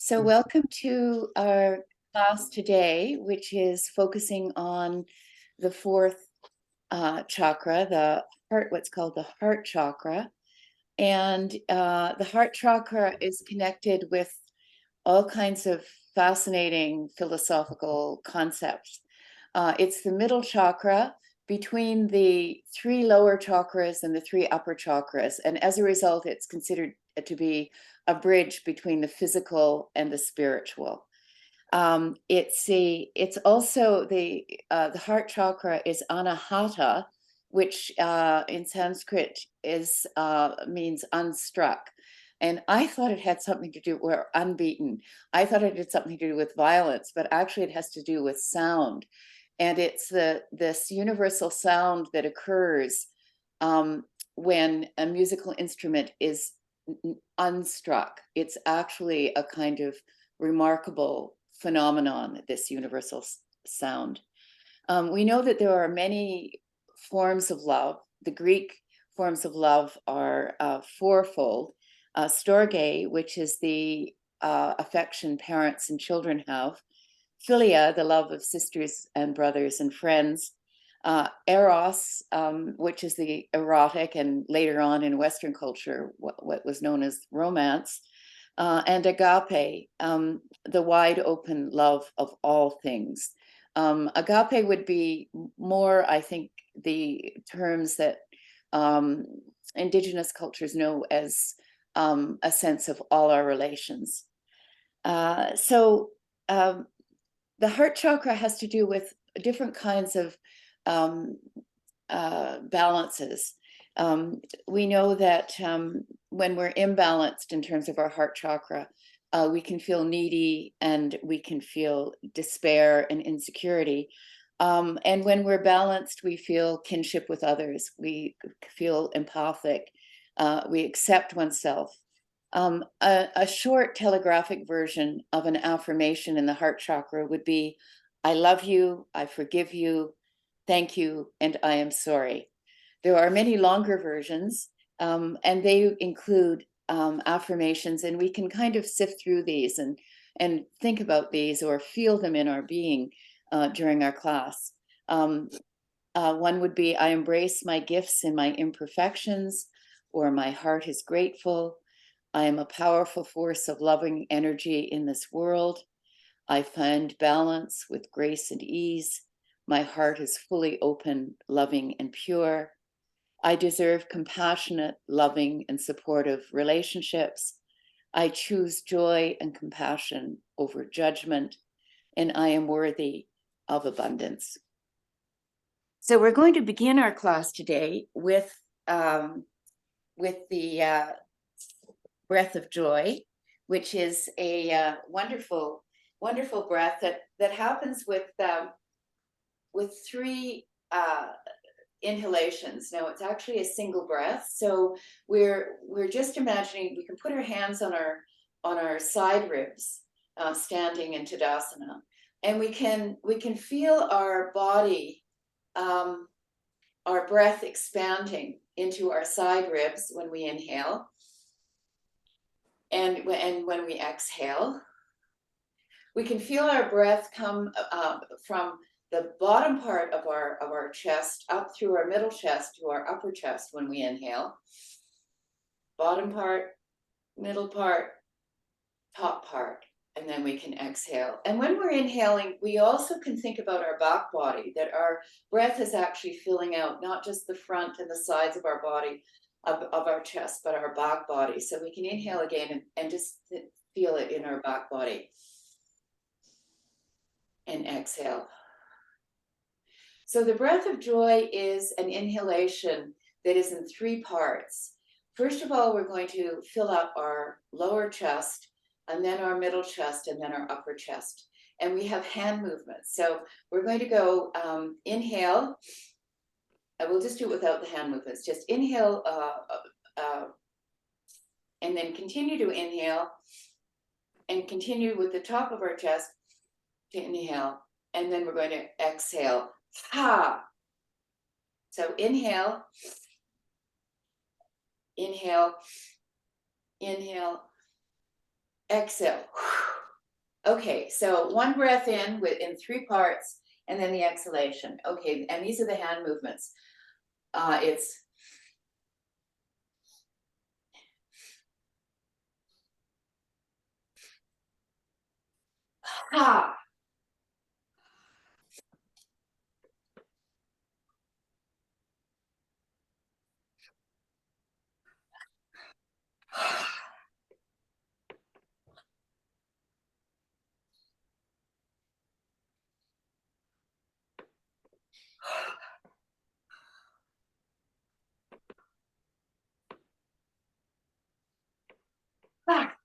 So welcome to our class today, which is focusing on the fourth chakra, the heart, what's called the heart chakra. And the heart chakra is connected with all kinds of fascinating philosophical concepts. It's the middle chakra between the three lower chakras and the three upper chakras. And as a result, it's considered to be a bridge between the physical and the spiritual. It's also the heart chakra is Anahata, which in Sanskrit is means unstruck. And I thought it had something to do with unbeaten. I thought it had something to do with violence, but actually it has to do with sound. And it's this universal sound that occurs when a musical instrument is unstruck. It's actually a kind of remarkable phenomenon, this universal sound. We know that there are many forms of love. The Greek forms of love are fourfold. Storge, which is the affection parents and children have. Philia, the love of sisters and brothers and friends. Eros, which is the erotic and later on in Western culture, what was known as romance. And agape, the wide open love of all things. Agape would be more, I think, the terms that indigenous cultures know as a sense of all our relations. So the heart chakra has to do with different kinds of balances. We know that when we're imbalanced in terms of our heart chakra, we can feel needy and we can feel despair and insecurity. And when we're balanced, we feel kinship with others. We feel empathic. We accept oneself. A short telegraphic version of an affirmation in the heart chakra would be, I love you, I forgive you, thank you, and I am sorry. There are many longer versions, and they include affirmations, and we can kind of sift through these and think about these or feel them in our being during our class. One would be, I embrace my gifts and my imperfections, or my heart is grateful. I am a powerful force of loving energy in this world. I find balance with grace and ease. My heart is fully open, loving, and pure. I deserve compassionate, loving, and supportive relationships. I choose joy and compassion over judgment, and I am worthy of abundance. So we're going to begin our class today with the breath of joy, which is a wonderful breath that happens with three inhalations. Now it's actually a single breath, so we're just imagining we can put our hands on our side ribs, standing in Tadasana, and we can feel our body, our breath expanding into our side ribs when we inhale. And when we exhale, we can feel our breath come from the bottom part of our chest up through our middle chest to our upper chest when we inhale. Bottom part, middle part, top part, and then we can exhale. And when we're inhaling, we also can think about our back body, that our breath is actually filling out not just the front and the sides of our body, of our chest, but our back body. So we can inhale again and just feel it in our back body. And exhale. So the breath of joy is an inhalation that is in three parts. First of all, we're going to fill up our lower chest, and then our middle chest, and then our upper chest. And we have hand movements. So we're going to go inhale. I will just do it without the hand movements. Just inhale and then continue to inhale and continue with the top of our chest to inhale. And then we're going to exhale. Ha! So inhale, inhale, inhale, exhale. Okay, so one breath in in 3 parts, and then the exhalation. Okay, and these are the hand movements. It's ha. Ha.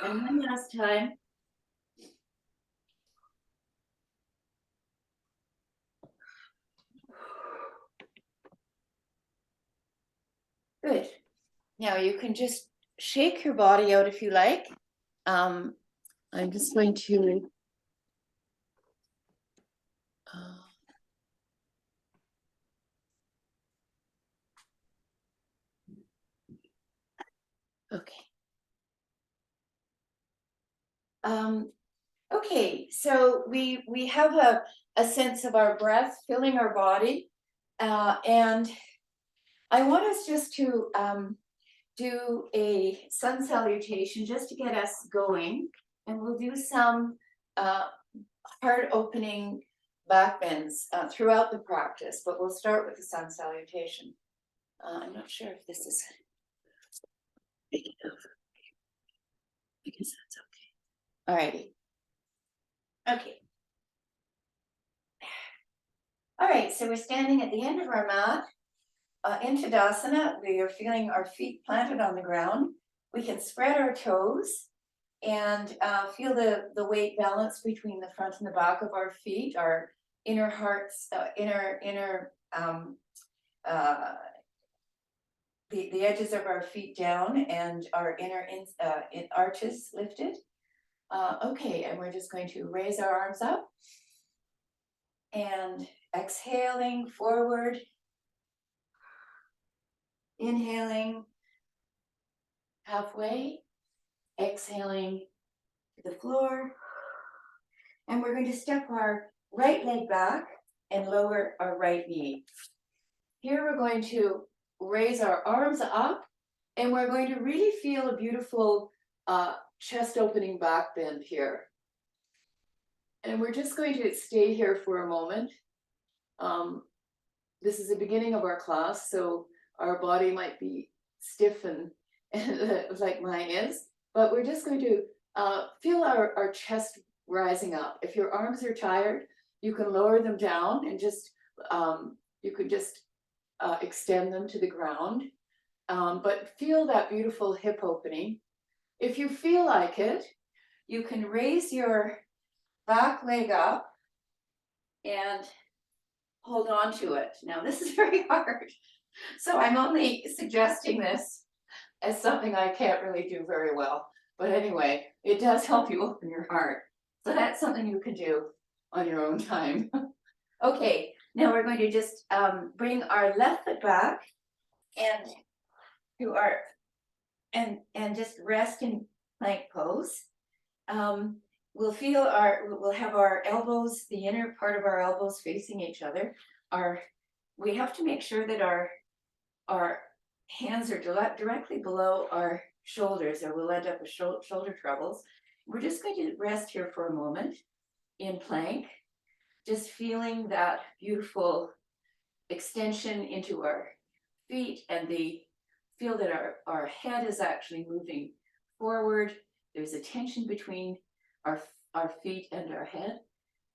And one last time. Good. Now you can just shake your body out if you like. I'm just going to okay. Okay, so we have a sense of our breath filling our body, and I want us just to do a sun salutation just to get us going, and we'll do some heart opening back bends throughout the practice, but we'll start with the sun salutation. I'm not sure if this is big enough. I guess that's okay. All righty. Okay. All right, so we're standing at the end of our mat. In Tadasana, we are feeling our feet planted on the ground. We can spread our toes and feel the weight balance between the front and the back of our feet, our inner hearts, the edges of our feet down, and our inner arches lifted. Okay, and we're just going to raise our arms up and exhaling forward, inhaling halfway, exhaling to the floor, and we're going to step our right leg back and lower our right knee. Here we're going to raise our arms up, and we're going to really feel a beautiful chest opening back bend here. And we're just going to stay here for a moment. This is the beginning of our class, so our body might be stiff and like mine is, but we're just going to feel our chest rising up. If your arms are tired, you can lower them down and just, you could just extend them to the ground, but feel that beautiful hip opening. If you feel like it, you can raise your back leg up and hold on to it. Now this is very hard, so I'm only suggesting this as something I can't really do very well. But anyway, it does help you open your heart. So that's something you can do on your own time. Okay, now we're going to just bring our left foot back and to our and just rest in plank pose. We'll have our elbows, the inner part of our elbows facing each other. We have to make sure that our hands are directly below our shoulders, or we'll end up with shoulder troubles. We're just going to rest here for a moment in plank, just feeling that beautiful extension into our feet, and feel that our head is actually moving forward. There's a tension between our feet and our head.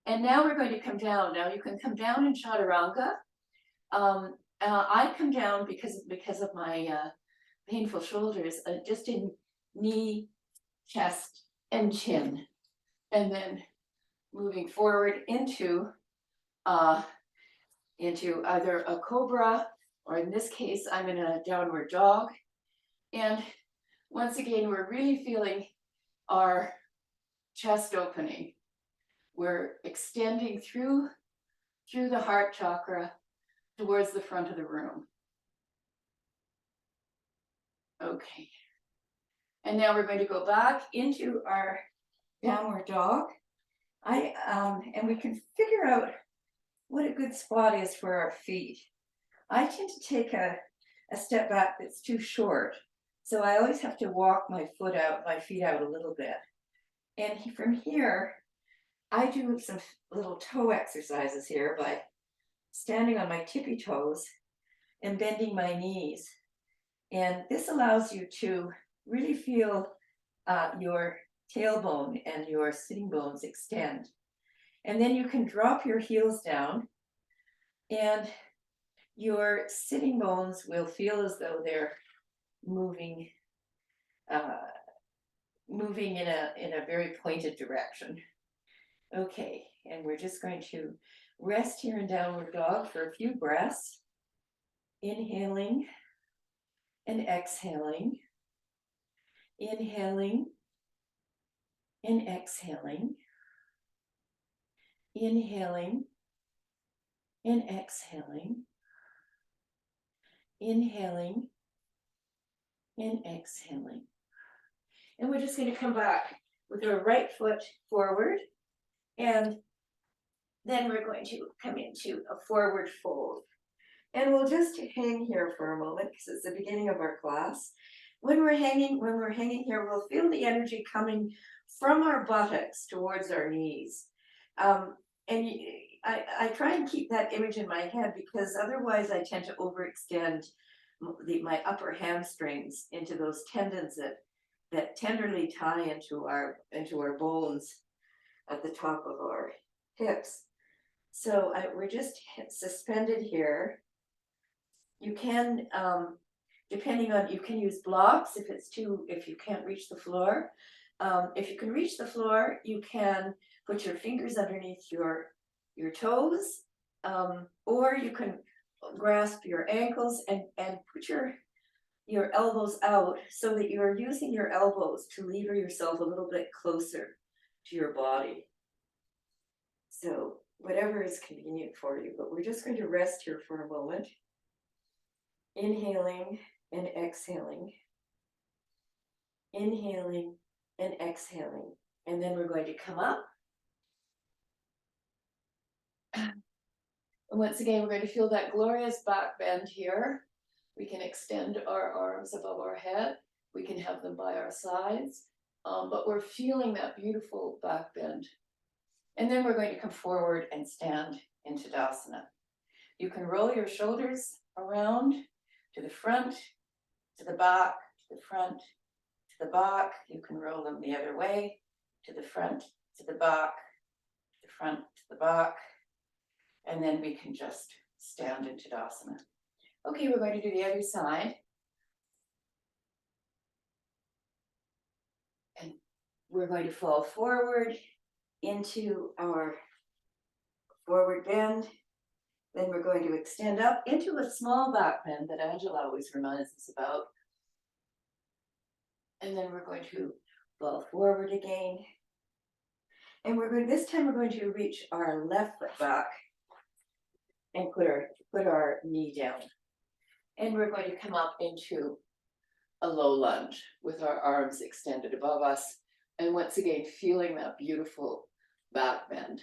And now we're going to come down. Now you can come down in Chaturanga. I come down because of my painful shoulders, just in knee, chest, and chin, and then moving forward into either a cobra, or in this case, I'm in a downward dog. And once again, we're really feeling our chest opening. We're extending through the heart chakra towards the front of the room. Okay. And now we're going to go back into our downward dog. And we can figure out what a good spot is for our feet. I tend to take a step back that's too short. So I always have to walk my feet out a little bit. And from here, I do some little toe exercises here by standing on my tippy toes and bending my knees. And this allows you to really feel your tailbone and your sitting bones extend. And then you can drop your heels down and your sitting bones will feel as though they're moving in a very pointed direction. Okay, and we're just going to rest here in downward dog for a few breaths. Inhaling and exhaling. Inhaling and exhaling. Inhaling and exhaling. Inhaling and exhaling. And we're just going to come back with our right foot forward, and then we're going to come into a forward fold. And we'll just hang here for a moment because it's the beginning of our class. When we're hanging here, we'll feel the energy coming from our buttocks towards our knees. And I try and keep that image in my head because otherwise I tend to overextend my upper hamstrings into those tendons that tenderly tie into our bones at the top of our hips. So we're just suspended here. You can, depending on, you can use blocks if you can't reach the floor. If you can reach the floor, you can put your fingers underneath your toes, or you can grasp your ankles and put your elbows out so that you are using your elbows to lever yourself a little bit closer to your body. So whatever is convenient for you, but we're just going to rest here for a moment. Inhaling and exhaling. Inhaling and exhaling. And then we're going to come up. And once again, we're going to feel that glorious back bend here. We can extend our arms above our head. We can have them by our sides. But we're feeling that beautiful back bend. And then we're going to come forward and stand in Tadasana. You can roll your shoulders around to the front, to the back, to the front, to the back. You can roll them the other way, to the front, to the back, to the front, to the back. And then we can just stand in Tadasana. Okay, we're going to do the other side. And we're going to fall forward into our forward bend. Then we're going to extend up into a small back bend that Angela always reminds us about. And then we're going to fall forward again. And this time we're going to reach our left foot back and put our knee down. And we're going to come up into a low lunge with our arms extended above us. And once again, feeling that beautiful back bend.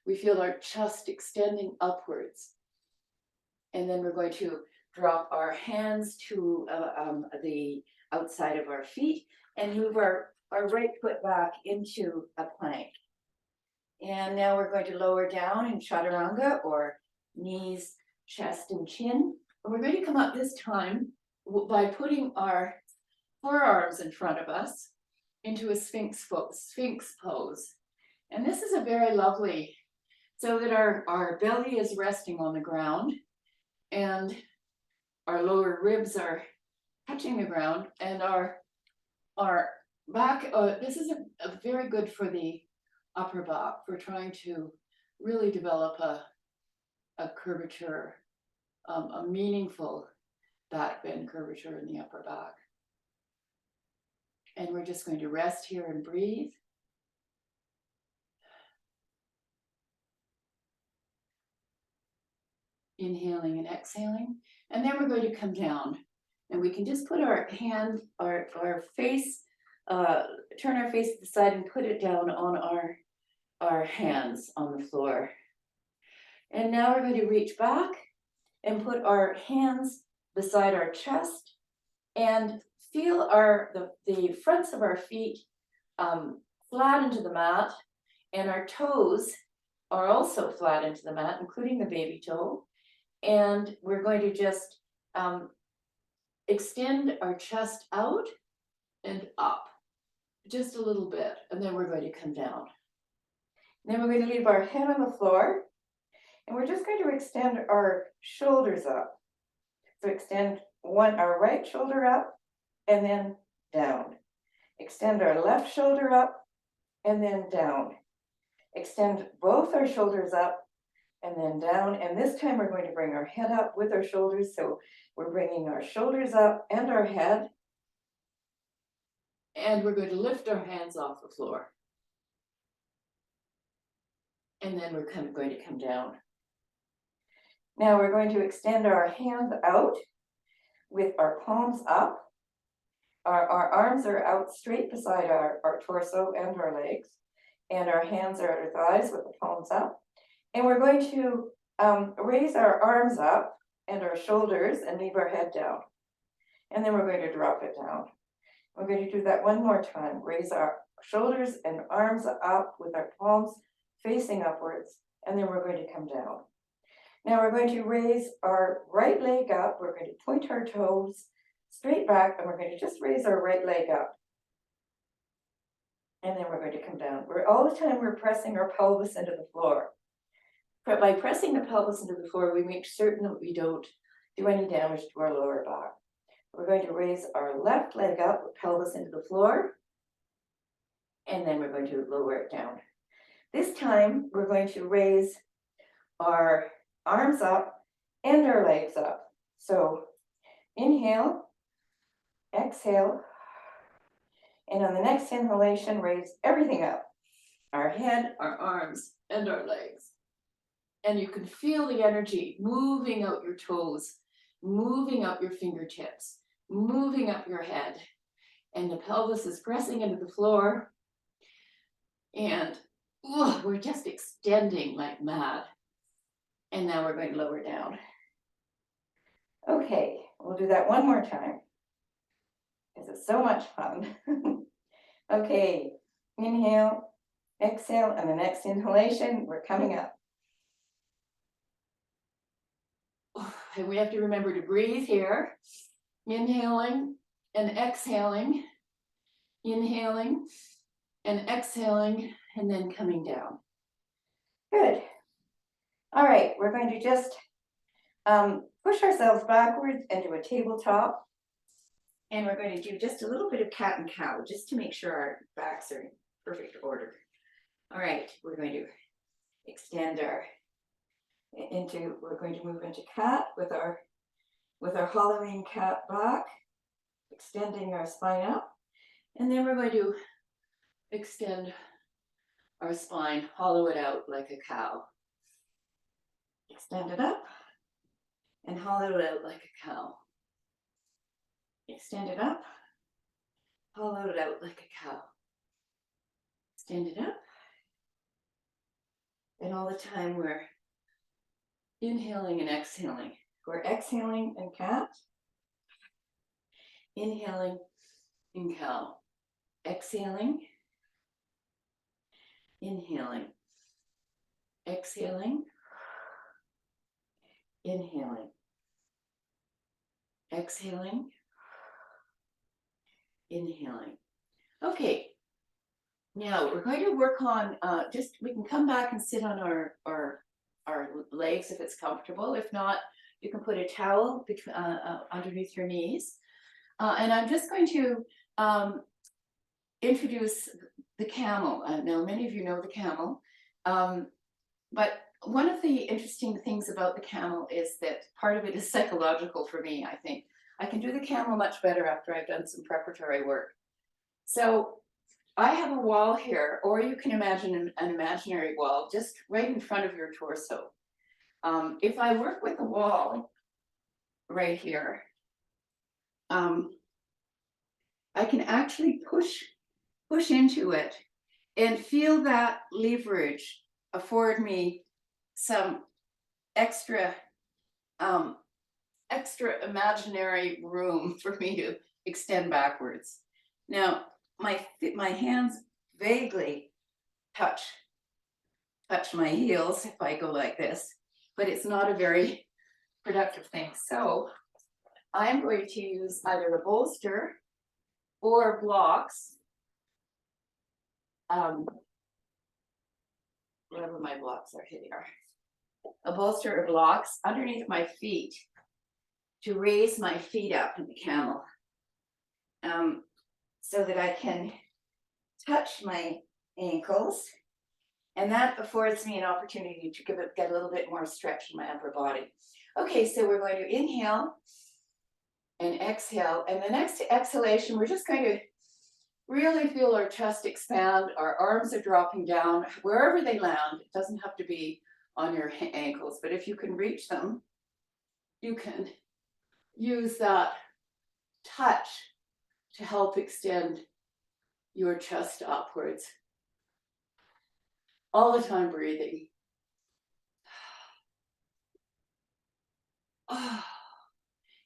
We feel our chest extending upwards. And then we're going to drop our hands to the outside of our feet and move our right foot back into a plank. And now we're going to lower down in Chaturanga, or knees, chest, and chin. And we're going to come up this time by putting our forearms in front of us into a Sphinx pose. And this is a very lovely, so that our belly is resting on the ground and our lower ribs are touching the ground, and our back, this is a very good for the upper back. We're trying to really develop a curvature, a meaningful back bend curvature in the upper back. And we're just going to rest here and breathe. Inhaling and exhaling. And then we're going to come down. And we can just put our hand, our face, turn our face to the side and put it down on our hands on the floor. And now we're going to reach back and put our hands beside our chest and feel the fronts of our feet flat into the mat, and our toes are also flat into the mat, including the baby toe. And we're going to just extend our chest out and up just a little bit, and then we're going to come down. And then we're going to leave our head on the floor, and we're just going to extend our shoulders up. So extend our right shoulder up and then down. Extend our left shoulder up and then down. Extend both our shoulders up and then down. And this time we're going to bring our head up with our shoulders. So we're bringing our shoulders up and our head. And we're going to lift our hands off the floor. And then we're going to come down. Now we're going to extend our hands out with our palms up. Our arms are out straight beside our torso and our legs. And our hands are at our thighs with the palms up. And we're going to raise our arms up and our shoulders and leave our head down. And then we're going to drop it down. We're going to do that one more time. Raise our shoulders and arms up with our palms facing upwards. And then we're going to come down. Now we're going to raise our right leg up. We're going to point our toes straight back, and we're going to just raise our right leg up. And then we're going to come down. All the time we're pressing our pelvis into the floor. But by pressing the pelvis into the floor, we make certain that we don't do any damage to our lower back. We're going to raise our left leg up with pelvis into the floor, and then we're going to lower it down. This time, we're going to raise our arms up and our legs up. So inhale, exhale, and on the next inhalation, raise everything up. Our head, our arms, and our legs. And you can feel the energy moving out your toes, moving up your fingertips, moving up your head. And the pelvis is pressing into the floor. And we're just extending like mad. And now we're going to lower down. Okay, we'll do that one more time. This is so much fun. Okay, inhale, exhale, and the next inhalation, we're coming up. And we have to remember to breathe here. Inhaling and exhaling. Inhaling and exhaling, and then coming down. Good. All right, we're going to just push ourselves backwards into a tabletop. And we're going to do just a little bit of cat and cow, just to make sure our backs are in perfect order. All right, we're going to extend we're going to move into cat with our hollowing cat back, extending our spine up. And then we're going to extend our spine, hollow it out like a cow. Extend it up and hollow it out like a cow. Extend it up, hollow it out like a cow. Extend it up. And all the time we're inhaling and exhaling. We're exhaling in cat, inhaling in cow, exhaling, inhaling, exhaling, inhaling, exhaling, inhaling. Okay, now we're going to work on we can come back and sit on our legs if it's comfortable. If not, you can put a towel underneath your knees. And I'm just going to introduce the camel. Now, many of you know the camel, but one of the interesting things about the camel is that part of it is psychological for me, I think. I can do the camel much better after I've done some preparatory work. So I have a wall here, or you can imagine an imaginary wall just right in front of your torso. If I work with a wall right here, I can actually push into it and feel that leverage afford me some extra imaginary room for me to extend backwards. Now, my hands vaguely touch my heels if I go like this, but it's not a very productive thing. So I'm going to use either a bolster or blocks, whatever my blocks are here, a bolster or blocks underneath my feet to raise my feet up in the camel, so that I can touch my ankles, and that affords me an opportunity to get a little bit more stretch in my upper body. Okay, so we're going to inhale and exhale, and the next exhalation, we're just going to really feel our chest expand, our arms are dropping down, wherever they land. It doesn't have to be on your ankles, but if you can reach them, you can use that touch to help extend your chest upwards. All the time breathing.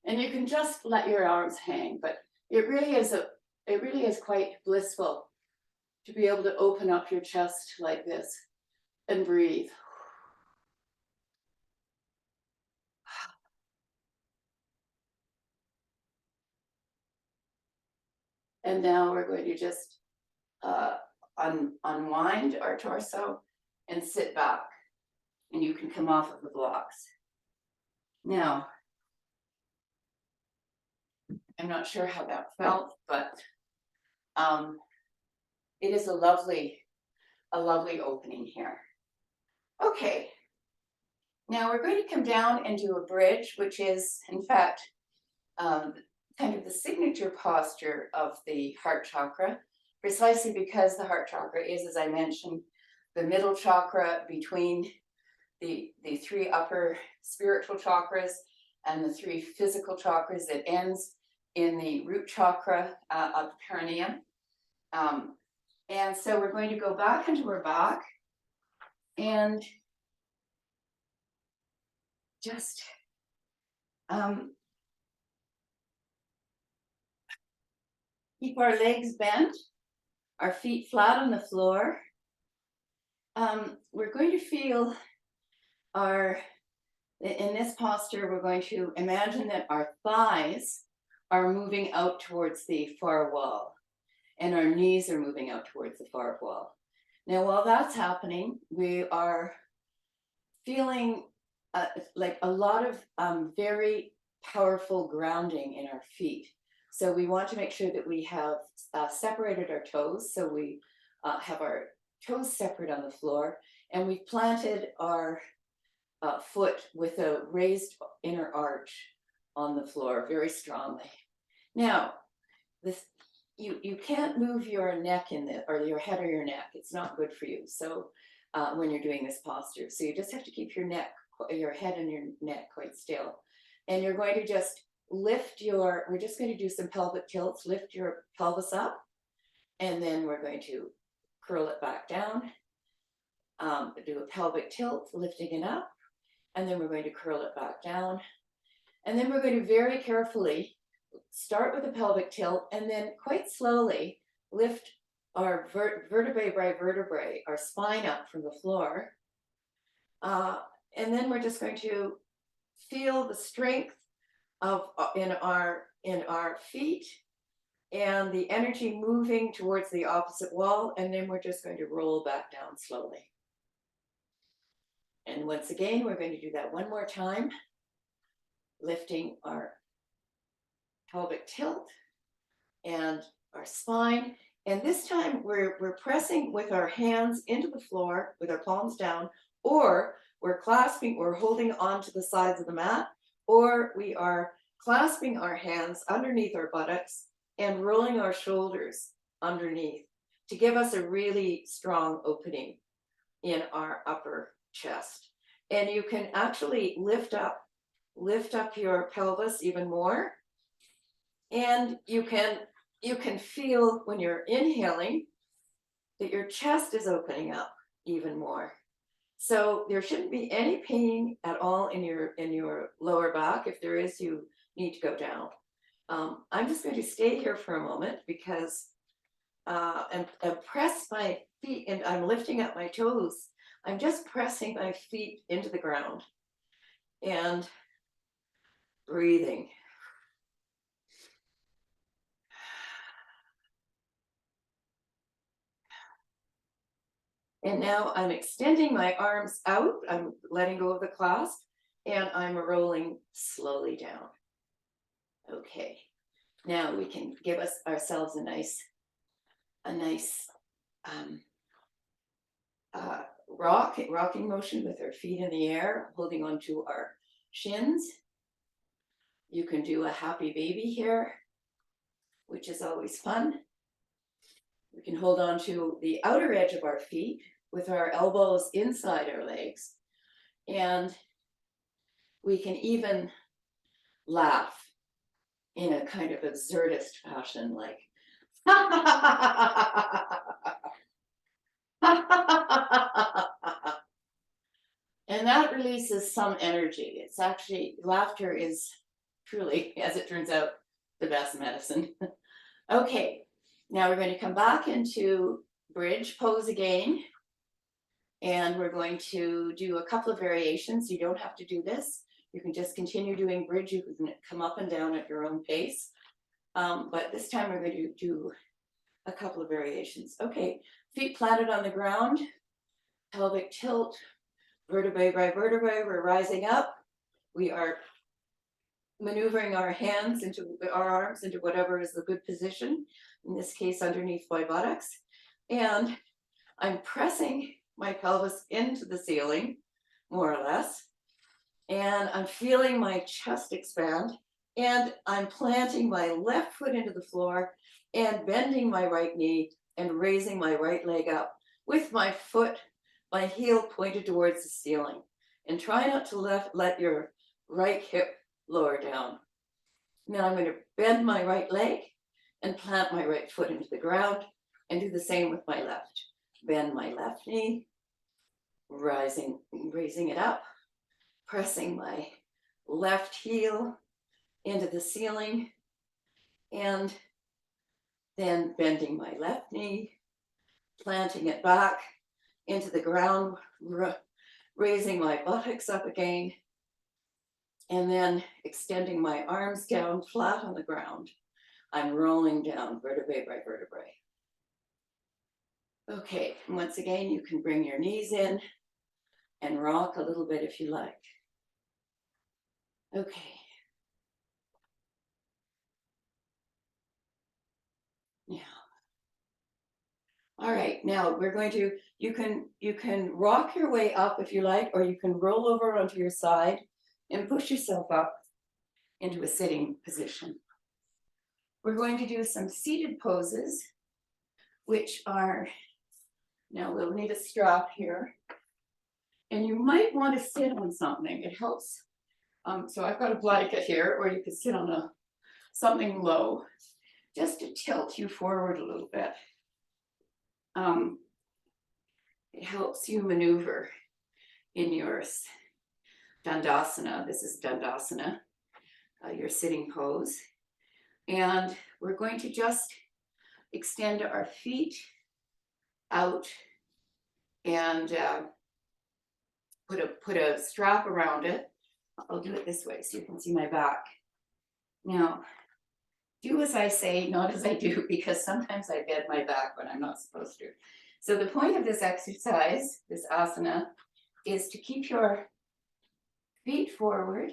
And you can just let your arms hang, but it really is quite blissful to be able to open up your chest like this and breathe. And now we're going to just unwind our torso and sit back, and you can come off of the blocks. Now, I'm not sure how that felt, but it is a lovely opening here. Okay, now we're going to come down and do a bridge, which is, in fact, kind of the signature posture of the heart chakra, precisely because the heart chakra is, as I mentioned, the middle chakra between the three upper spiritual chakras and the three physical chakras. That ends in the root chakra of the perineum. And so we're going to go back into our back and just keep our legs bent, our feet flat on the floor. We're going to feel in this posture, we're going to imagine that our thighs are moving out towards the far wall, and our knees are moving out towards the far wall. Now, while that's happening, we are feeling like a lot of very powerful grounding in our feet. So we want to make sure that we have separated our toes. So we have our toes separate on the floor, and we've planted our foot with a raised inner arch on the floor very strongly. Now, you can't move your neck or your head or your neck. It's not good for you. So when you're doing this posture, so you just have to keep your head and your neck quite still. And you're going to just we're just going to do some pelvic tilts, lift your pelvis up, and then we're going to curl it back down, do a pelvic tilt, lifting it up, and then we're going to curl it back down. And then we're going to very carefully start with a pelvic tilt, and then quite slowly lift our vertebrae by vertebrae, our spine up from the floor. And then we're just going to feel the strength in our feet and the energy moving towards the opposite wall, and then we're just going to roll back down slowly. And once again, we're going to do that one more time, lifting our pelvic tilt and our spine. And this time we're pressing with our hands into the floor with our palms down, or we're clasping or holding onto the sides of the mat, or we are clasping our hands underneath our buttocks and rolling our shoulders underneath to give us a really strong opening in our upper chest. And you can actually lift up your pelvis even more. And you can feel when you're inhaling that your chest is opening up even more. So there shouldn't be any pain at all in your lower back. If there is, you need to go down. I'm just going to stay here for a moment because and press my feet, and I'm lifting up my toes. I'm just pressing my feet into the ground and breathing. And now I'm extending my arms out. I'm letting go of the clasp and I'm rolling slowly down. Okay. Now we can give ourselves a nice rocking motion with our feet in the air, holding onto our shins. You can do a happy baby here, which is always fun. We can hold on to the outer edge of our feet with our elbows inside our legs. And we can even laugh in a kind of absurdist fashion, like, and that releases some energy. It's actually, laughter is truly, as it turns out, the best medicine. Okay, now we're going to come back into bridge pose again. And we're going to do a couple of variations. You don't have to do this. You can just continue doing bridge. You can come up and down at your own pace. But this time we're going to do a couple of variations. Okay, feet planted on the ground, pelvic tilt, vertebrae by vertebrae. We're rising up. We are maneuvering our hands into our arms into whatever is the good position. In this case, underneath my buttocks. And I'm pressing my pelvis into the ceiling, more or less. And I'm feeling my chest expand. And I'm planting my left foot into the floor and bending my right knee and raising my right leg up with my foot, my heel pointed towards the ceiling. And try not to let your right hip lower down. Now I'm going to bend my right leg and plant my right foot into the ground and do the same with my left. Bend my left knee, raising it up, pressing my left heel into the ceiling, and then bending my left knee, planting it back into the ground, raising my buttocks up again, and then extending my arms down flat on the ground. I'm rolling down vertebrae by vertebrae. Okay, and once again, you can bring your knees in and rock a little bit if you like. Okay. Now. All right, now we're going to, you can rock your way up if you like, or you can roll over onto your side and push yourself up into a sitting position. We're going to do some seated poses, which are, now we'll need a strap here. And you might want to sit on something, it helps. So I've got a blanket here, or you could sit on something low, just to tilt you forward a little bit. It helps you maneuver in your Dandasana. This is Dandasana, your sitting pose. And we're going to just extend our feet out and put a strap around it. I'll do it this way so you can see my back. Now, do as I say, not as I do, because sometimes I bend my back when I'm not supposed to. So the point of this exercise, this asana, is to keep your feet forward.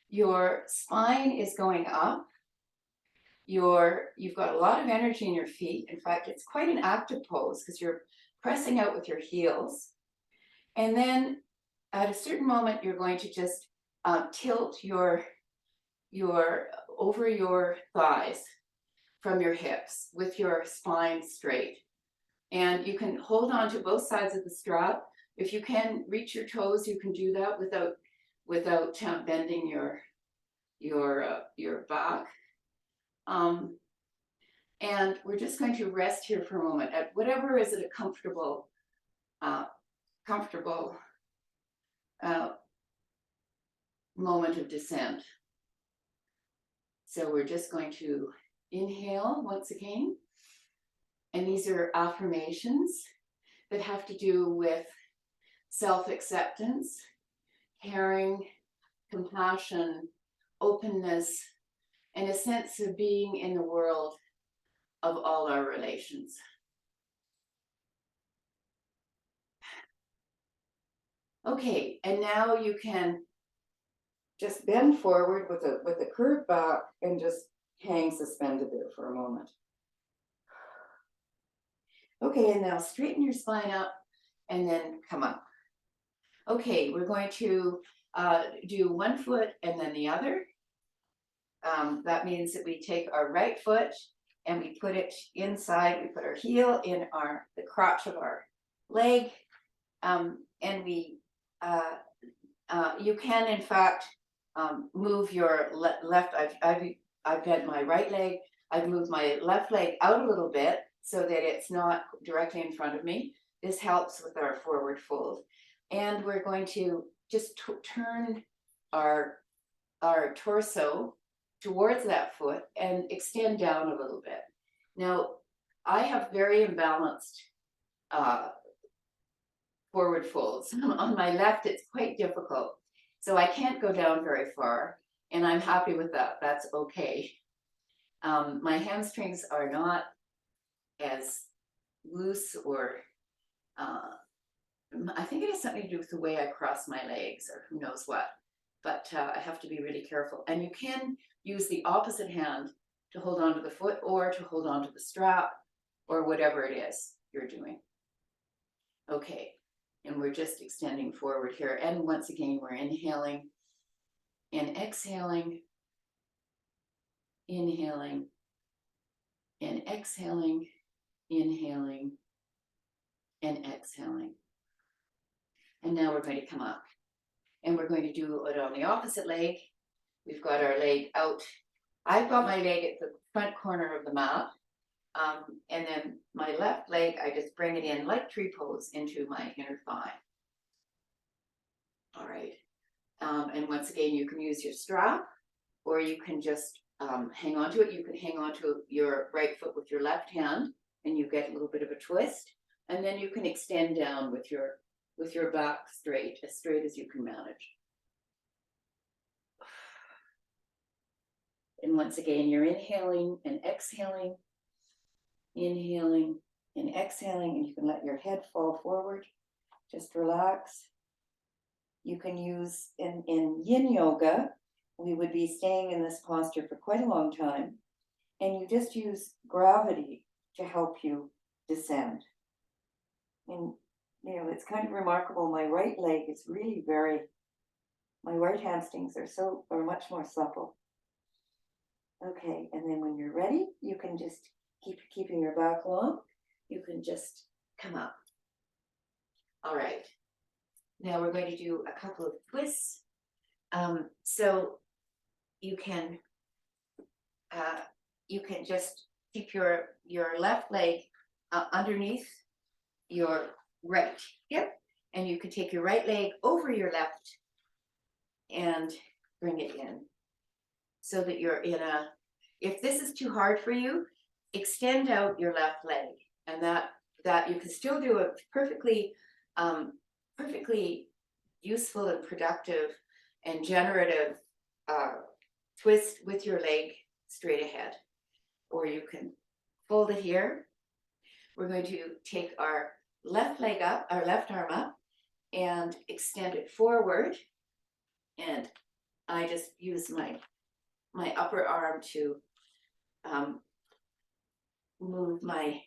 Your spine is going up. You've got a lot of energy in your feet. In fact, it's quite an active pose because you're pressing out with your heels. And then at a certain moment, you're going to just tilt your over your thighs from your hips with your spine straight. And you can hold on to both sides of the strap. If you can reach your toes, you can do that without bending your back. And we're just going to rest here for a moment at whatever is at a comfortable moment of descent. So we're just going to inhale once again. And these are affirmations that have to do with self-acceptance, caring, compassion, openness, and a sense of being in the world of all our relations. Okay, and now you can just bend forward with a curved back and just hang suspended there for a moment. Okay, and now straighten your spine up and then come up. Okay, we're going to do one foot and then the other. That means that we take our right foot and we put it inside, we put our heel in the crotch of our leg, and we, you can in fact move your left, I've bent my right leg, I've moved my left leg out a little bit so that it's not directly in front of me. This helps with our forward fold. And we're going to just turn our torso towards that foot and extend down a little bit. Now, I have very imbalanced forward folds. On my left, it's quite difficult. So I can't go down very far, and I'm happy with that. That's okay. My hamstrings are not as loose, or I think it has something to do with the way I cross my legs, or who knows what. But I have to be really careful. And you can use the opposite hand to hold onto the foot or to hold onto the strap or whatever it is you're doing. Okay, and we're just extending forward here. And once again, we're inhaling and exhaling, inhaling and exhaling, inhaling and exhaling. And now we're going to come up. And we're going to do it on the opposite leg. We've got our leg out. I've got my leg at the front corner of the mat. And then my left leg, I just bring it in like tree pose into my inner thigh. All right. And once again, you can use your strap, or you can just hang on to it. You can hang on to your right foot with your left hand, and you get a little bit of a twist. And then you can extend down with your back straight as you can manage. And once again, you're inhaling and exhaling, inhaling and exhaling, and you can let your head fall forward. Just relax. You can use, in yin yoga, we would be staying in this posture for quite a long time, and you just use gravity to help you descend. And you know, it's kind of remarkable. My right leg is really my right hamstrings are much more supple. Okay, and then when you're ready, you can just keeping your back long. You can just come up. All right. Now we're going to do a couple of twists. So you can just keep your left leg underneath your right hip, and you can take your right leg over your left and bring it in so that you're in if this is too hard for you, extend out your left leg, and that you can still do a perfectly useful and productive and generative twist with your leg straight ahead. Or you can fold it here. We're going to take our left leg up, our left arm up, and extend it forward. And I just use my upper arm to move my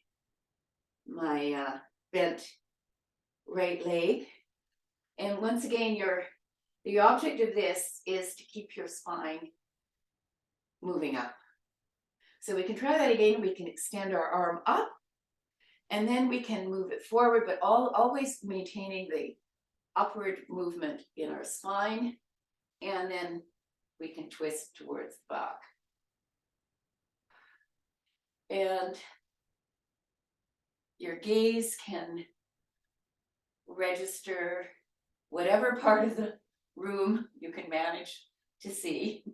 bent right leg. And once again, the object of this is to keep your spine moving up. So we can try that again. We can extend our arm up, and then we can move it forward, but always maintaining the upward movement in our spine. And then we can twist towards the back. And your gaze can register whatever part of the room you can manage to see.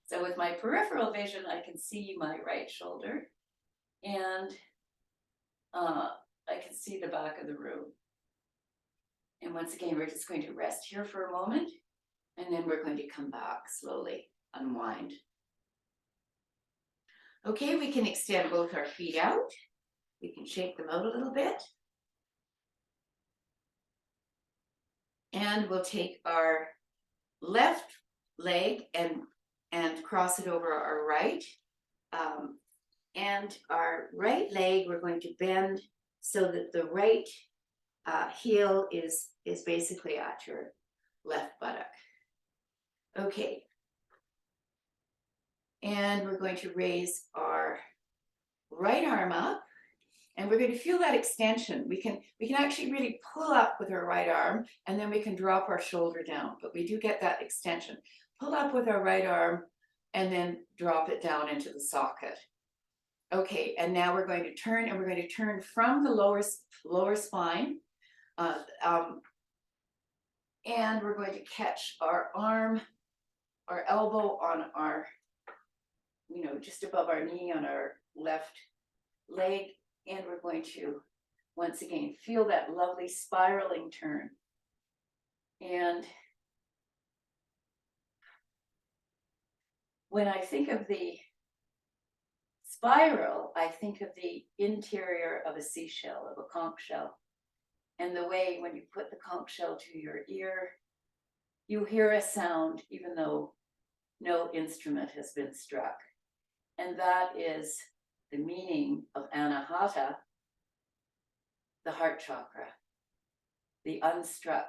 So with my peripheral vision, I can see my right shoulder, and I can see the back of the room. And once again, we're just going to rest here for a moment, and then we're going to come back slowly, unwind. Okay, we can extend both our feet out. We can shake them out a little bit. And we'll take our left leg and cross it over our right. And our right leg, we're going to bend so that the right heel is basically at your left buttock. Okay. And we're going to raise our right arm up, and we're going to feel that extension. We can actually really pull up with our right arm, and then we can drop our shoulder down, but we do get that extension. Pull up with our right arm, and then drop it down into the socket. Okay, and now we're going to turn, and we're going to turn from the lower spine, and we're going to catch our arm, our elbow on our, just above our knee on our left leg, and we're going to, once again, feel that lovely spiraling turn. And when I think of the spiral, I think of the interior of a seashell, of a conch shell. And the way when you put the conch shell to your ear, you hear a sound even though no instrument has been struck. And that is the meaning of Anahata, the heart chakra, the unstruck,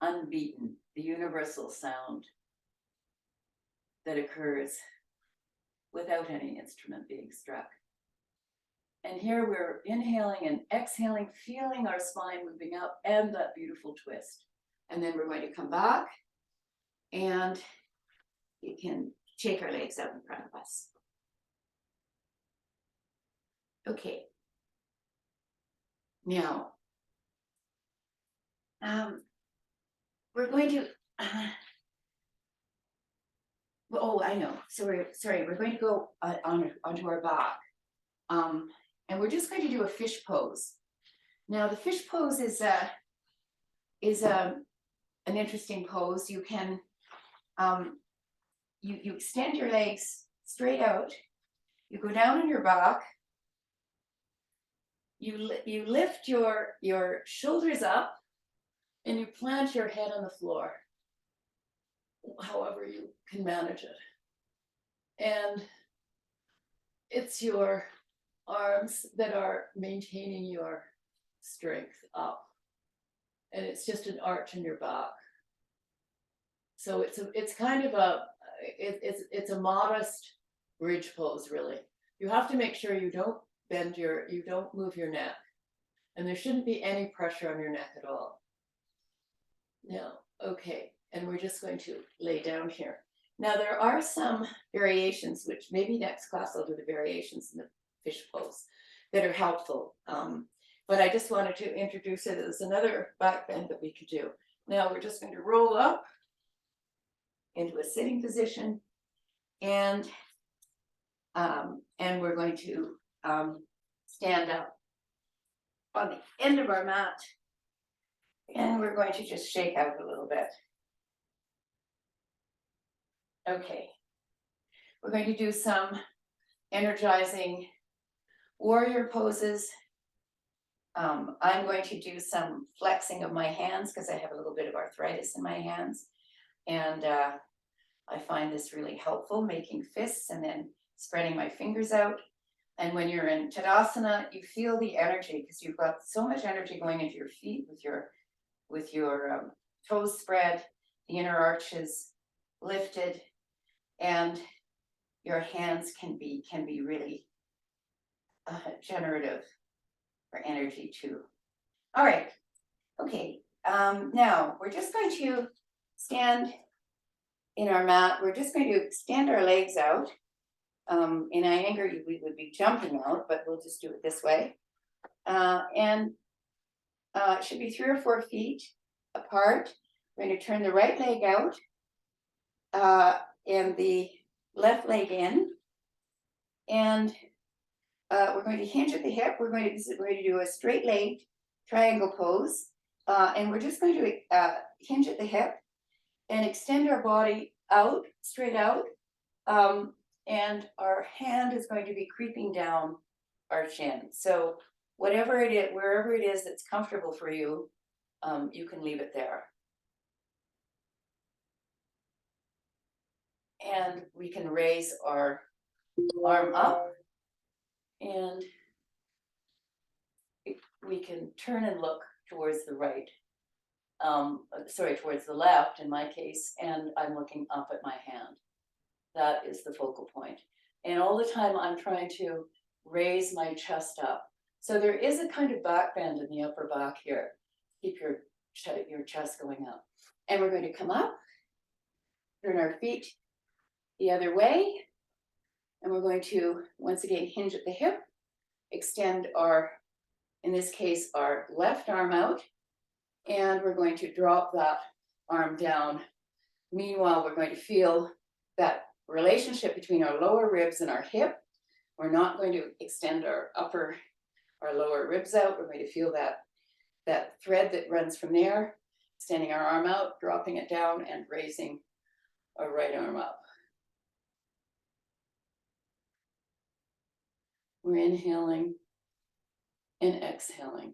unbeaten, the universal sound that occurs without any instrument being struck. And here we're inhaling and exhaling, feeling our spine moving up and that beautiful twist. And then we're going to come back, and you can shake our legs out in front of us. Okay. Now, we're going to, oh, I know. So we're going to go onto our back. And we're just going to do a fish pose. Now, the fish pose is an interesting pose. You can, you extend your legs straight out. You go down on your back. You lift your shoulders up, and you plant your head on the floor, however you can manage it. And it's your arms that are maintaining your strength up, and it's just an arch in your back. So it's kind of it's a modest bridge pose, really. You have to make sure you don't you don't move your neck, and there shouldn't be any pressure on your neck at all. Now, okay, and we're just going to lay down here. Now, there are some variations, which maybe next class I'll do the variations in the fish pose that are helpful. But I just wanted to introduce it as another back bend that we could do. Now we're just going to roll up into a sitting position, and we're going to stand up on the end of our mat, and we're going to just shake out a little bit. Okay, we're going to do some energizing warrior poses. I'm going to do some flexing of my hands because I have a little bit of arthritis in my hands. And I find this really helpful, making fists and then spreading my fingers out. And when you're in Tadasana, you feel the energy because you've got so much energy going into your feet with your toes spread, the inner arches lifted, and your hands can be really generative for energy too. All right, okay, now we're just going to stand in our mat. We're just going to extend our legs out. In Iyengar, we would be jumping out, but we'll just do it this way. And it should be 3 or 4 feet apart. We're going to turn the right leg out and the left leg in. And we're going to hinge at the hip. We're going to do a straight legged triangle pose. And we're just going to hinge at the hip and extend our body out, straight out. And our hand is going to be creeping down our chin. So whatever it is, wherever it is that's comfortable for you, you can leave it there. And we can raise our arm up, and we can turn and look towards the right, towards the left in my case, and I'm looking up at my hand. That is the focal point. And all the time I'm trying to raise my chest up. So there is a kind of back bend in the upper back here. Keep your chest going up. And we're going to come up, turn our feet the other way, and we're going to once again hinge at the hip, extend our, in this case, our left arm out, and we're going to drop that arm down. Meanwhile, we're going to feel that relationship between our lower ribs and our hip. We're not going to extend our lower ribs out. We're going to feel that thread that runs from there, extending our arm out, dropping it down, and raising our right arm up. We're inhaling and exhaling.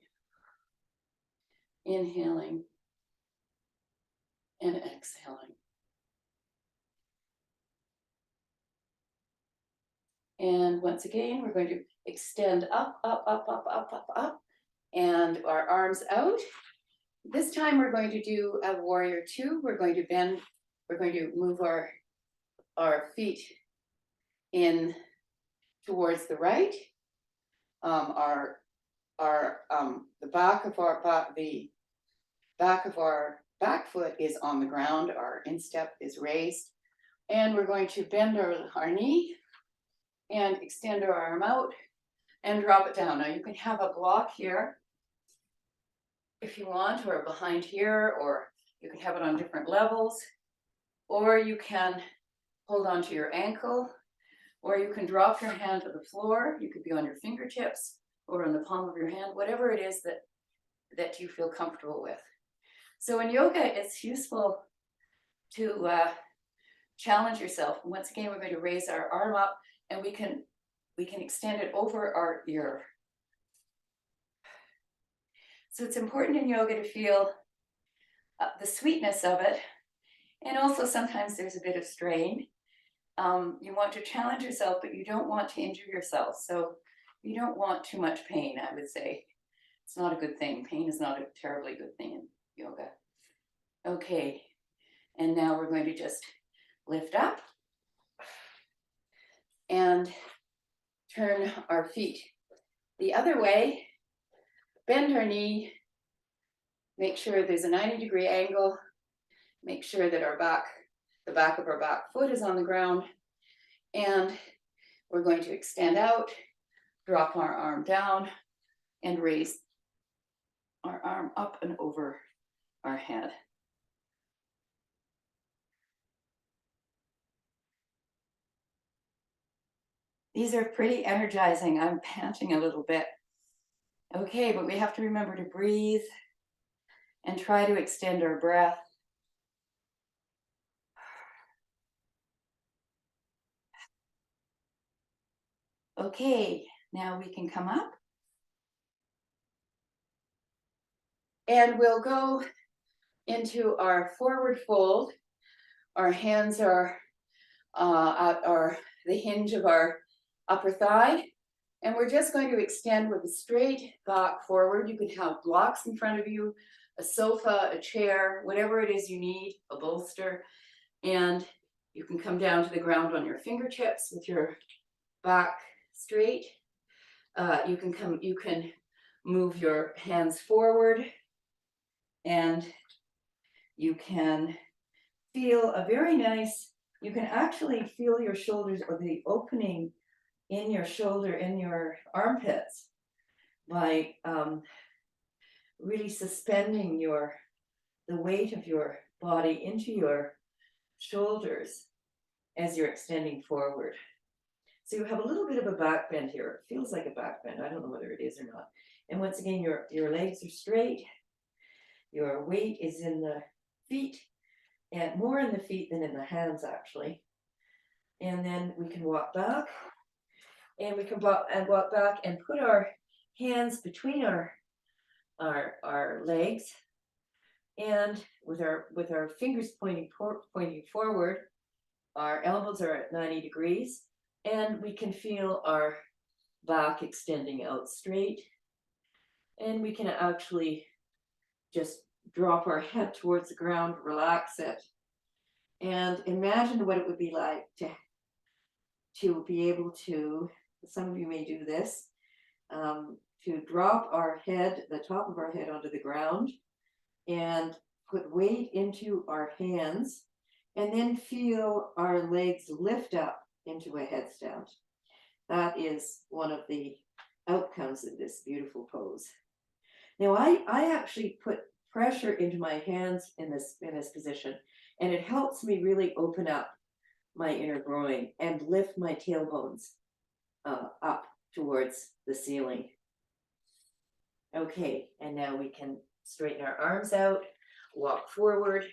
Inhaling and exhaling. And once again, we're going to extend up, up, up, up, up, up, up, and our arms out. This time we're going to do a warrior 2. We're going to bend, we're going to move our feet in towards the right. The back of our back foot is on the ground. Our instep is raised, and we're going to bend our knee and extend our arm out and drop it down. Now you can have a block here if you want, or behind here, or you can have it on different levels, or you can hold on to your ankle, or you can drop your hand to the floor. You could be on your fingertips or on the palm of your hand, whatever it is that you feel comfortable with. So in yoga, it's useful to challenge yourself. Once again, we're going to raise our arm up, and we can extend it over our ear. So it's important in yoga to feel the sweetness of it, and also sometimes there's a bit of strain. You want to challenge yourself, but you don't want to injure yourself. So you don't want too much pain, I would say. It's not a good thing. Pain is not a terribly good thing in yoga. Okay, and now we're going to just lift up and turn our feet the other way, bend our knee, make sure there's a 90-degree angle, make sure that the back of our back foot is on the ground, and we're going to extend out, drop our arm down, and raise our arm up and over our head. These are pretty energizing. I'm panting a little bit. Okay, but we have to remember to breathe and try to extend our breath. Okay, now we can come up. And we'll go into our forward fold. Our hands are at the hinge of our upper thigh. And we're just going to extend with a straight back forward. You can have blocks in front of you, a sofa, a chair, whatever it is you need, a bolster. And You can come down to the ground on your fingertips with your back straight. You can move your hands forward, and you can feel a very nice, you can actually feel your shoulders or the opening in your shoulder, in your armpits, by really suspending the weight of your body into your shoulders as you're extending forward. So you have a little bit of a back bend here. It feels like a back bend. I don't know whether it is or not. And once again, your legs are straight. Your weight is in the feet, and more in the feet than in the hands, actually. And then we can walk back, and we can walk back and put our hands between our legs, and with our fingers pointing forward. Our elbows are at 90 degrees, and we can feel our back extending out straight. And we can actually just drop our head towards the ground, relax it, and imagine what it would be like to be able to, some of you may do this, to drop our head, the top of our head, onto the ground and put weight into our hands, and then feel our legs lift up into a headstand. That is one of the outcomes of this beautiful pose. Now, I actually put pressure into my hands in this position, and it helps me really open up my inner groin and lift my tailbones up towards the ceiling. Okay, and now we can straighten our arms out, walk forward.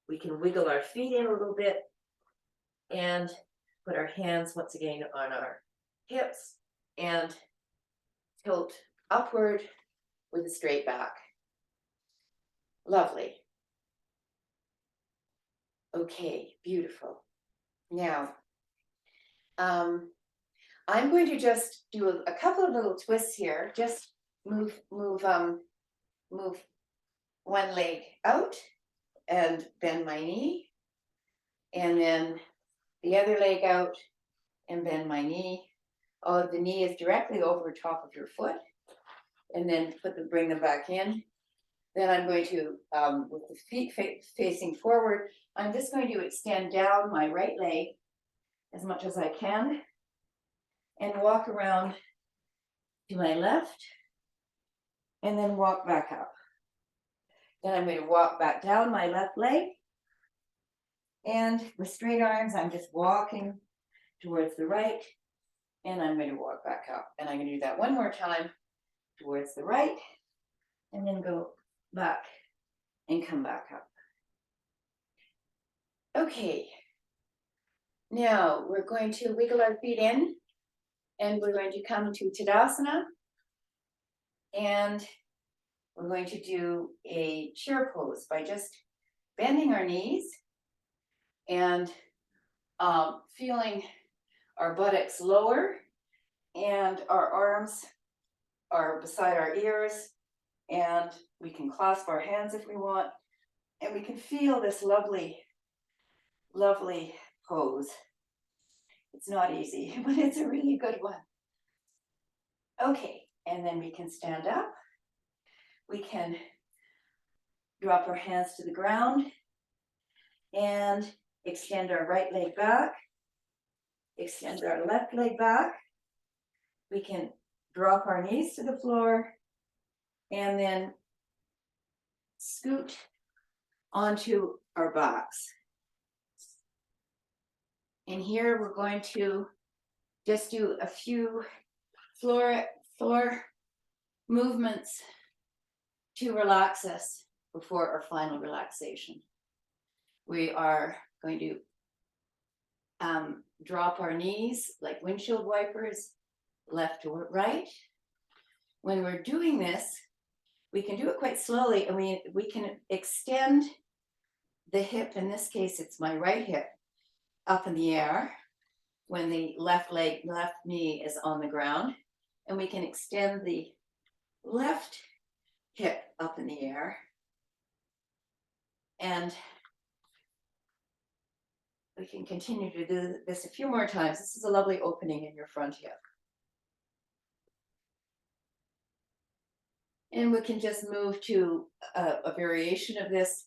We can wiggle our feet in a little bit and put our hands once again on our hips and tilt upward with a straight back. Lovely. Okay, beautiful. Now, I'm going to just do a couple of little twists here. Just move one leg out and bend my knee, and then the other leg out and bend my knee. Oh, the knee is directly over top of your foot, and then bring them back in. Then I'm going to, with the feet facing forward, I'm just going to extend down my right leg as much as I can and walk around to my left, and then walk back up. Then I'm going to walk back down my left leg, and with straight arms, I'm just walking towards the right, and I'm going to walk back up. And I'm going to do that one more time towards the right, and then go back and come back up. Okay, now we're going to wiggle our feet in, and we're going to come to Tadasana, and we're going to do a chair pose by just bending our knees and feeling our buttocks lower, and our arms are beside our ears, and we can clasp our hands if we want, and we can feel this lovely, lovely pose. It's not easy, but it's a really good one. Okay, and then we can stand up. We can drop our hands to the ground and extend our right leg back, extend our left leg back. We can drop our knees to the floor and then scoot onto our backs. And here we're going to just do a few floor movements to relax us before our final relaxation. We are going to drop our knees like windshield wipers, left to right. When we're doing this, we can do it quite slowly, and we can extend the hip. In this case, it's my right hip up in the air when the left knee is on the ground, and we can extend the left hip up in the air, and we can continue to do this a few more times. This is a lovely opening in your front hip. And we can just move to a variation of this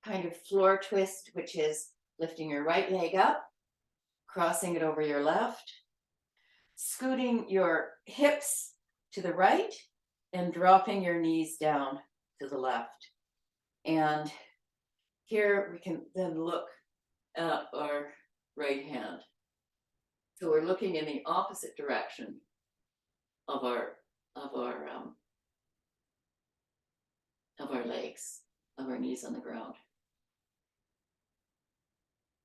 kind of floor twist, which is lifting your right leg up, crossing it over your left, scooting your hips to the right, and dropping your knees down to the left. And here we can then look at our right hand. So we're looking in the opposite direction of our legs, of our knees on the ground.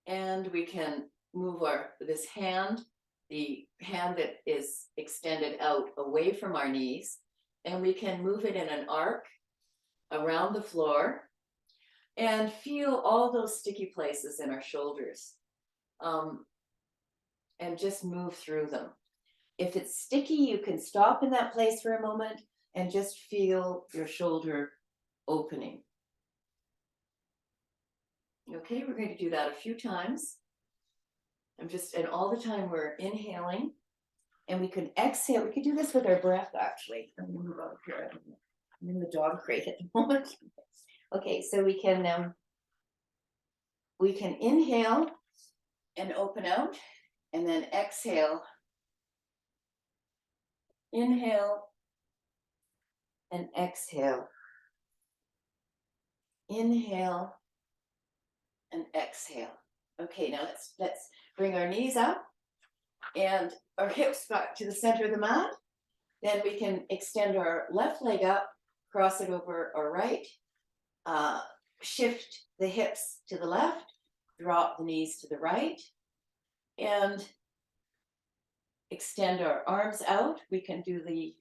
And we can move this hand, the hand that is extended out away from our knees, and we can move it in an arc around the floor and feel all those sticky places in our shoulders, and just move through them. If it's sticky, you can stop in that place for a moment and just feel your shoulder opening. Okay, we're going to do that a few times. And all the time we're inhaling, and we can exhale. We could do this with our breath, actually. I'm going to move over here. I'm in the dog crate at the moment. Okay, so we can inhale and open out, and then exhale. Inhale and exhale. Inhale and exhale. Okay, now let's bring our knees up and our hips back to the center of the mat. Then we can extend our left leg up, cross it over our right, shift the hips to the left, drop the knees to the right, and extend our arms out. We can do the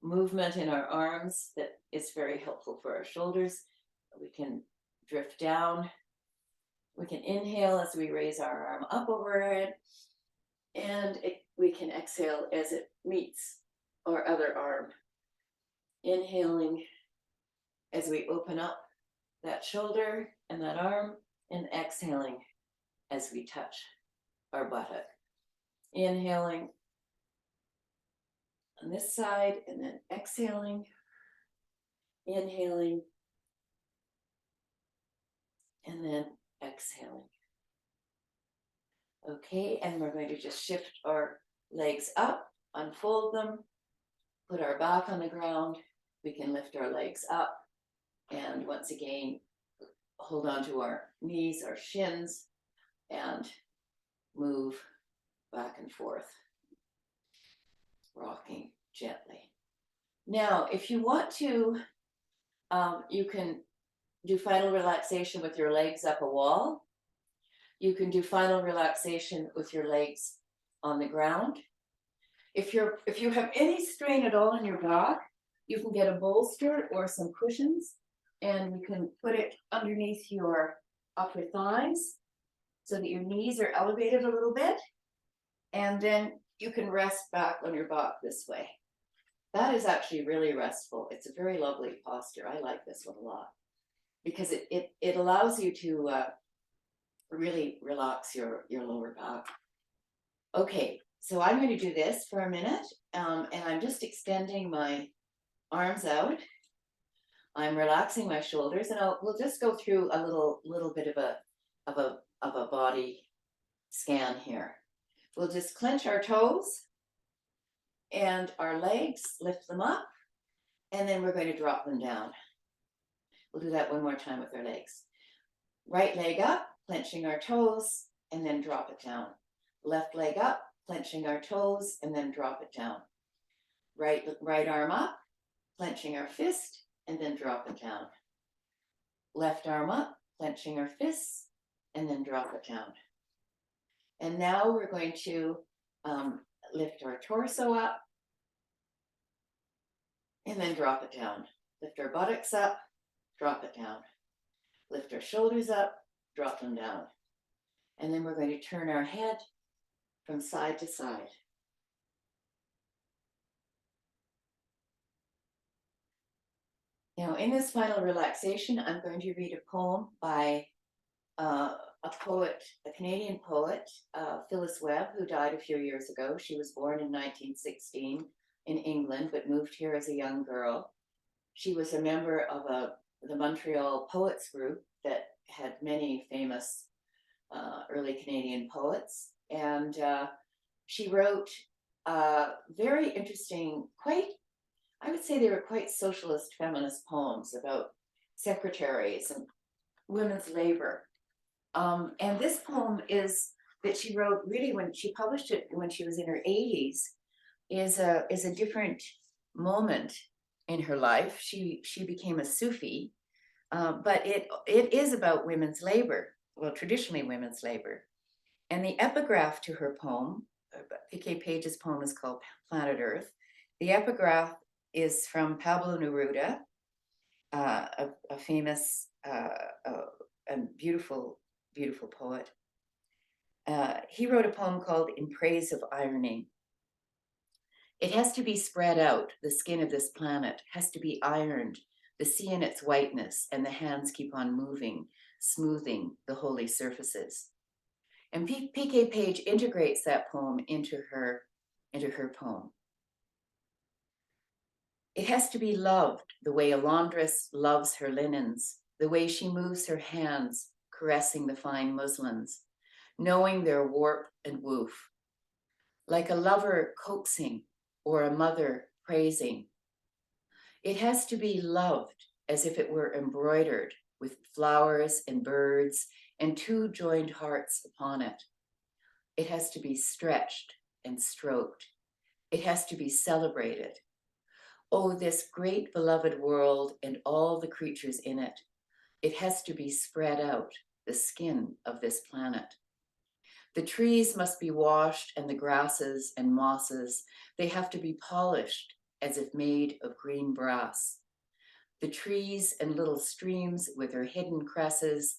movement in our arms that is very helpful for our shoulders. We can drift down. We can inhale as we raise our arm up over our head, and we can exhale as it meets our other arm. Inhaling as we open up that shoulder and that arm, and exhaling as we touch our buttock. Inhaling on this side, and then exhaling, inhaling, and then exhaling. Okay, and we're going to just shift our legs up, unfold them, put our back on the ground. We can lift our legs up, and once again, hold on to our knees, our shins, and move back and forth, rocking gently. Now, if you want to, you can do final relaxation with your legs up a wall. You can do final relaxation with your legs on the ground. If you have any strain at all in your back, you can get a bolster or some cushions, and you can put it underneath your upper thighs so that your knees are elevated a little bit, and then you can rest back on your back this way. That is actually really restful. It's a very lovely posture. I like this one a lot because it allows you to really relax your lower back. Okay, so I'm going to do this for a minute, and I'm just extending my arms out. I'm relaxing my shoulders, and we'll just go through a little bit of a body scan here. We'll just clench our toes and our legs, lift them up, and then we're going to drop them down. We'll do that one more time with our legs. Right leg up, clenching our toes, and then drop it down. Left leg up, clenching our toes, and then drop it down. Right arm up, clenching our fist, and then drop it down. Left arm up, clenching our fists, and then drop it down. And now we're going to lift our torso up, and then drop it down. Lift our buttocks up, drop it down. Lift our shoulders up, drop them down. And then we're going to turn our head from side to side. Now, in this final relaxation, I'm going to read a poem by a poet, a Canadian poet, Phyllis Webb, who died a few years ago. She was born in 1916 in England, but moved here as a young girl. She was a member of the Montreal Poets Group that had many famous early Canadian poets. And she wrote very interesting, I would say they were quite socialist feminist poems about secretaries and women's labor. And this poem that she wrote really when she published it when she was in her 80s is a different moment in her life. She became a Sufi, but it is about women's labor, well, traditionally women's labor. And the epigraph to her poem, P.K.Page's poem is called Planet Earth. The epigraph is from Pablo Neruda, a famous and beautiful poet. He wrote a poem called In Praise of Ironing. It has to be spread out, the skin of this planet has to be ironed, the sea in its whiteness, and the hands keep on moving, smoothing the holy surfaces. And P.K.Page integrates that poem into her poem. It has to be loved the way a laundress loves her linens, the way she moves her hands, caressing the fine muslins, knowing their warp and woof, like a lover coaxing or a mother praising. It has to be loved as if it were embroidered with flowers and birds and two joined hearts upon it. It has to be stretched and stroked. It has to be celebrated. Oh, this great beloved world and all the creatures in it. It has to be spread out, the skin of this planet. The trees must be washed and the grasses and mosses, they have to be polished as if made of green brass. The trees and little streams with their hidden cresses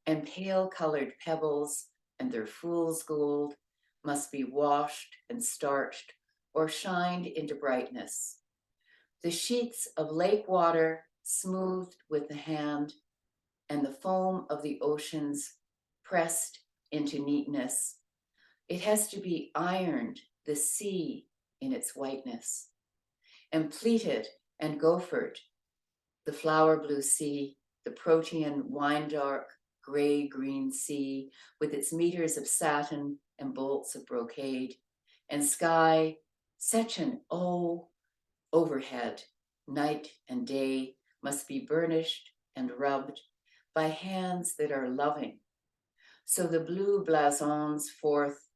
and pale colored pebbles and their fool's gold must be washed and starched or shined into brightness. The sheets of lake water smoothed with the hand and the foam of the oceans pressed into neatness. It has to be ironed, the sea in its whiteness, and pleated and gophered, the flower blue sea, the protean wine dark gray-green sea with its meters of satin and bolts of brocade, and sky, such an overhead, night and day must be burnished and rubbed by hands that are loving. So the blue blasons forth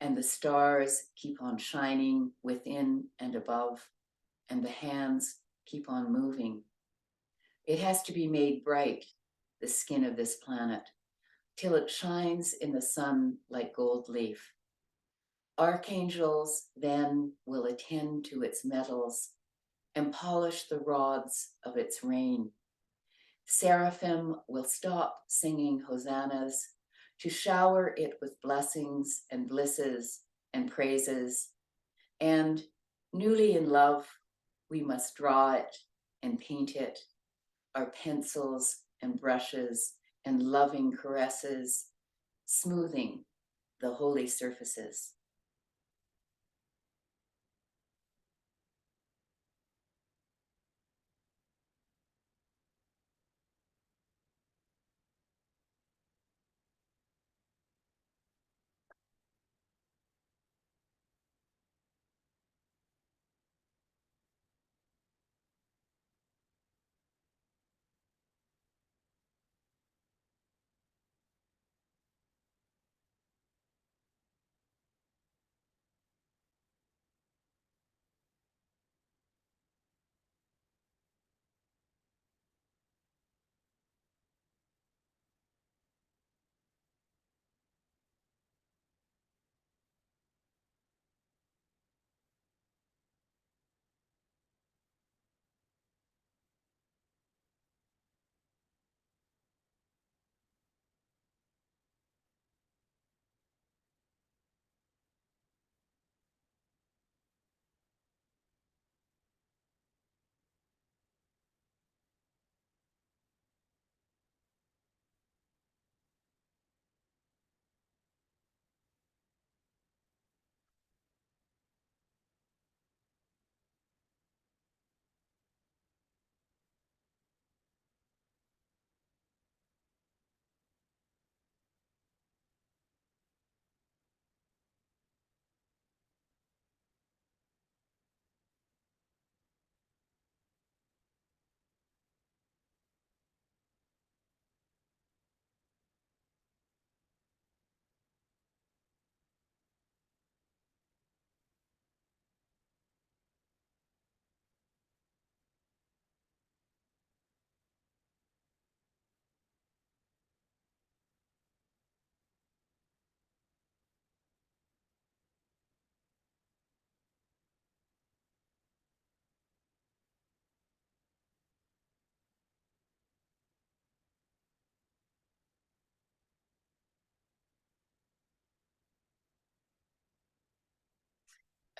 and the stars keep on shining within and above, and the hands keep on moving. It has to be made bright, the skin of this planet, till it shines in the sun like gold leaf. Archangels then will attend to its metals and polish the rods of its rain. Seraphim will stop singing hosannas to shower it with blessings and blisses and praises. And newly in love, we must draw it and paint it, our pencils and brushes and loving caresses, smoothing the holy surfaces.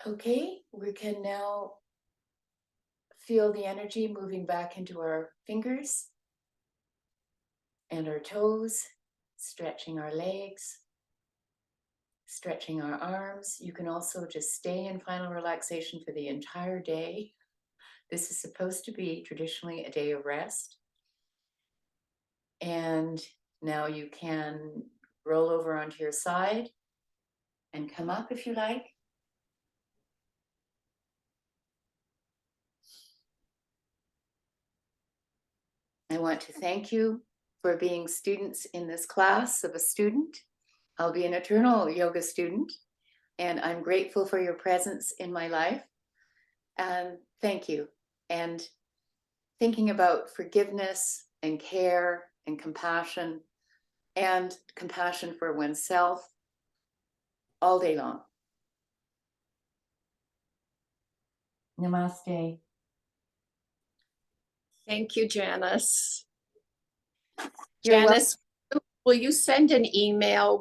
Okay, we can now feel the energy moving back into our fingers and our toes, stretching our legs, stretching our arms. You can also just stay in final relaxation for the entire day. This is supposed to be traditionally a day of rest. And now you can roll over onto your side and come up if you like. I want to thank you for being students in this class of a student. I'll be an eternal yoga student, and I'm grateful for your presence in my life. And thank you. And thinking about forgiveness and care and compassion for oneself all day long. Namaste. Thank you, Janice. You're welcome. Janice, will you send an email